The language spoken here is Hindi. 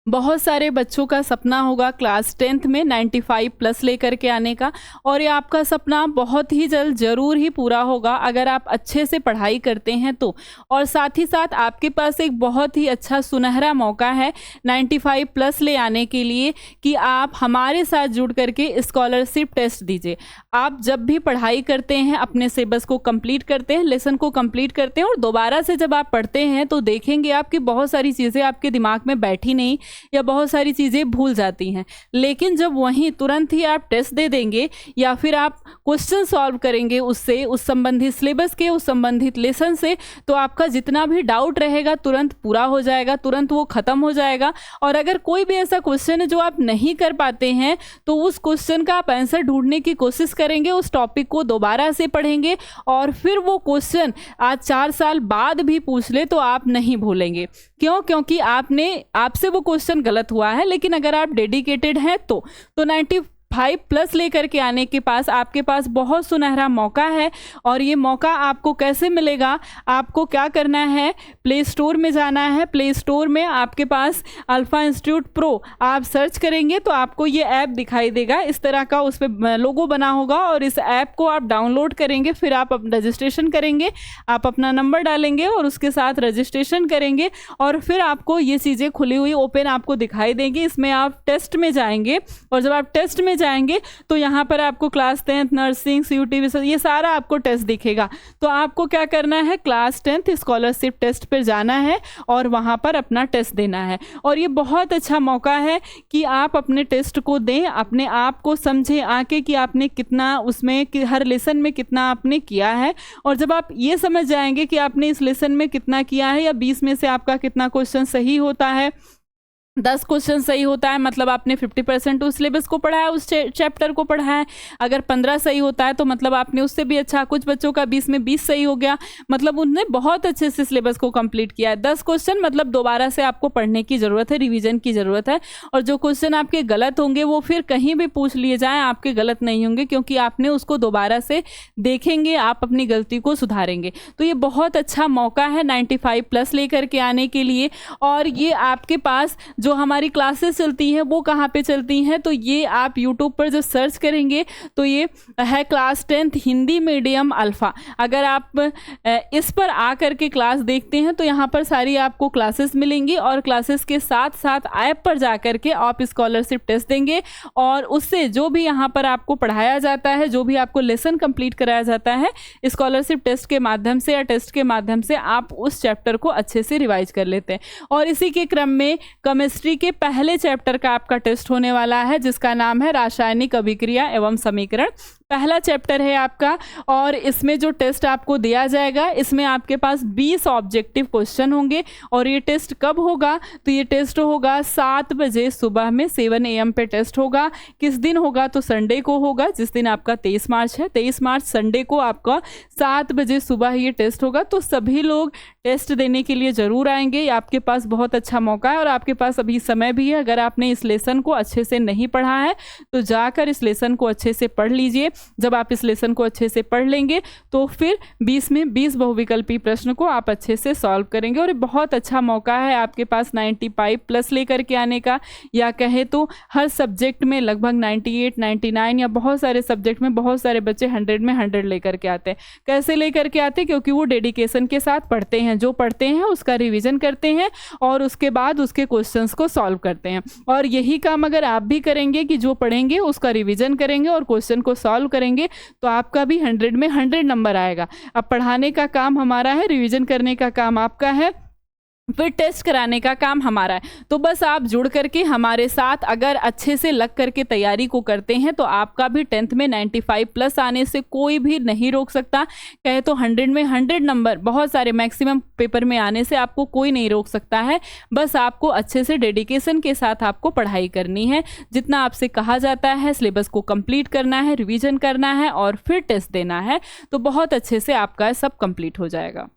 बहुत सारे बच्चों का सपना होगा क्लास 10th में 95 प्लस लेकर के आने का, और ये आपका सपना बहुत ही जल्द ज़रूर ही पूरा होगा अगर आप अच्छे से पढ़ाई करते हैं तो। और साथ ही साथ आपके पास एक बहुत ही अच्छा सुनहरा मौका है 95 प्लस ले आने के लिए कि आप हमारे साथ जुड़ करके स्कॉलरशिप टेस्ट दीजिए। आप जब भी पढ़ाई करते हैं, अपने सिलेबस को कंप्लीट करते हैं, लेसन को कंप्लीट करते हैं और दोबारा से जब आप पढ़ते हैं तो देखेंगे आप कि बहुत सारी चीज़ें आपके दिमाग में बैठी नहीं या बहुत सारी चीज़ें भूल जाती हैं। लेकिन जब वहीं तुरंत ही आप टेस्ट दे देंगे या फिर आप क्वेश्चन सॉल्व करेंगे उससे, उस संबंधित सिलेबस के, उस संबंधित लेसन से, तो आपका जितना भी डाउट रहेगा तुरंत पूरा हो जाएगा, तुरंत वो ख़त्म हो जाएगा। और अगर कोई भी ऐसा क्वेश्चन है जो आप नहीं कर पाते हैं तो उस क्वेश्चन का आप आंसर ढूंढने की कोशिश करेंगे, उस टॉपिक को दोबारा से पढ़ेंगे और फिर वो क्वेश्चन आज 4 साल बाद भी पूछ ले तो आप नहीं भूलेंगे। क्यों? क्योंकि आपसे वो क्वेश्चन गलत हुआ है। लेकिन अगर आप डेडिकेटेड हैं तो 95 प्लस लेकर के आने के पास आपके पास बहुत सुनहरा मौका है। और ये मौका आपको कैसे मिलेगा? आपको क्या करना है, प्ले स्टोर में जाना है। प्ले स्टोर में आपके पास अल्फा इंस्टीट्यूट प्रो आप सर्च करेंगे तो आपको ये ऐप दिखाई देगा, इस तरह का उस पर लोगो बना होगा और इस ऐप को आप डाउनलोड करेंगे। फिर आप रजिस्ट्रेशन करेंगे, आप अपना नंबर डालेंगे और उसके साथ रजिस्ट्रेशन करेंगे और फिर आपको ये चीज़ें खुली हुई ओपन आपको दिखाई देंगी। इसमें आप टेस्ट में जाएंगे और जब आप टेस्ट में जाएंगे तो यहाँ पर आपको क्लास 10th नर्सिंग CUT ये सारा आपको टेस्ट दिखेगा। तो आपको क्या करना है, क्लास 10th स्कॉलरशिप टेस्ट पर जाना है और वहाँ पर अपना टेस्ट देना है। और ये बहुत अच्छा मौका है कि आप अपने टेस्ट को दें, अपने आप को समझें आके कि आपने कितना उसमें कि हर लेसन में कितना आपने किया है। और जब आप ये समझ जाएंगे कि आपने इस लेसन में कितना किया है या 20 में से आपका कितना क्वेश्चन सही होता है, 10 क्वेश्चन सही होता है मतलब आपने 50% उस सिलेबस को पढ़ा है, उस चैप्टर को पढ़ा है। अगर 15 सही होता है तो मतलब आपने उससे भी अच्छा, कुछ बच्चों का 20 में 20 सही हो गया, मतलब उनने बहुत अच्छे से सिलेबस को कंप्लीट किया है। 10 क्वेश्चन मतलब दोबारा से आपको पढ़ने की ज़रूरत है, रिवीजन की ज़रूरत है। और जो क्वेश्चन आपके गलत होंगे वो फिर कहीं भी पूछ लिए जाएँ आपके गलत नहीं होंगे, क्योंकि आपने उसको दोबारा से देखेंगे, आप अपनी गलती को सुधारेंगे। तो ये बहुत अच्छा मौका है 95 प्लस लेकर के आने के लिए। और ये आपके पास जो हमारी क्लासेस चलती हैं वो कहाँ पे चलती हैं, तो ये आप यूट्यूब पर जो सर्च करेंगे तो ये है class 10th Hindi medium alpha. अगर आप इस पर आ कर के क्लास देखते हैं तो यहाँ पर सारी आपको क्लासेस मिलेंगी और क्लासेस के साथ साथ ऐप पर जा कर के आप स्कॉलरशिप टेस्ट देंगे और उससे जो भी यहाँ पर आपको पढ़ाया जाता है, जो भी आपको लेसन कंप्लीट कराया जाता है, स्कॉलरशिप टेस्ट के माध्यम से या टेस्ट के माध्यम से आप उस चैप्टर को अच्छे से रिवाइज कर लेते हैं। और इसी के क्रम में केमिस्ट्री के पहले चैप्टर का आपका टेस्ट होने वाला है जिसका नाम है रासायनिक अभिक्रिया एवं समीकरण। पहला चैप्टर है आपका और इसमें जो टेस्ट आपको दिया जाएगा इसमें आपके पास 20 ऑब्जेक्टिव क्वेश्चन होंगे। और ये टेस्ट कब होगा, तो ये टेस्ट होगा 7 बजे सुबह में, 7 AM पे टेस्ट होगा। किस दिन होगा, तो संडे को होगा, जिस दिन आपका 23 मार्च है। 23 मार्च संडे को आपका 7 बजे सुबह ये टेस्ट होगा। तो सभी लोग टेस्ट देने के लिए ज़रूर आएंगे। आपके पास बहुत अच्छा मौका है और आपके पास अभी समय भी है। अगर आपने इस लेसन को अच्छे से नहीं पढ़ा है तो जाकर इस लेसन को अच्छे से पढ़ लीजिए। जब आप इस लेसन को अच्छे से पढ़ लेंगे तो फिर 20 में 20 बहुविकल्पी प्रश्न को आप अच्छे से सॉल्व करेंगे। और बहुत अच्छा मौका है आपके पास 95 प्लस लेकर के आने का, या कहे तो हर सब्जेक्ट में लगभग 98, 99 या बहुत सारे सब्जेक्ट में बहुत सारे बच्चे 100 में 100 लेकर के आते हैं। कैसे लेकर के आते हैं? क्योंकि वो डेडिकेशन के साथ पढ़ते हैं, जो पढ़ते हैं उसका रिविजन करते हैं और उसके बाद उसके क्वेश्चंस को सॉल्व करते हैं। और यही काम अगर आप भी करेंगे कि जो पढ़ेंगे उसका रिविजन करेंगे और क्वेश्चन को सॉल्व करेंगे तो आपका भी 100 में 100 नंबर आएगा। अब पढ़ाने का काम हमारा है, रिवीजन करने का काम आपका है, फिर टेस्ट कराने का काम हमारा है। तो बस आप जुड़ करके हमारे साथ अगर अच्छे से लग करके तैयारी को करते हैं तो आपका भी 10th में 95 प्लस आने से कोई भी नहीं रोक सकता। कहे तो 100 में 100 नंबर बहुत सारे मैक्सिमम पेपर में आने से आपको कोई नहीं रोक सकता है। बस आपको अच्छे से डेडिकेशन के साथ आपको पढ़ाई करनी है। जितना आपसे कहा जाता है सिलेबस को कंप्लीट करना है, रिविजन करना है और फिर टेस्ट देना है, तो बहुत अच्छे से आपका सब कंप्लीट हो जाएगा।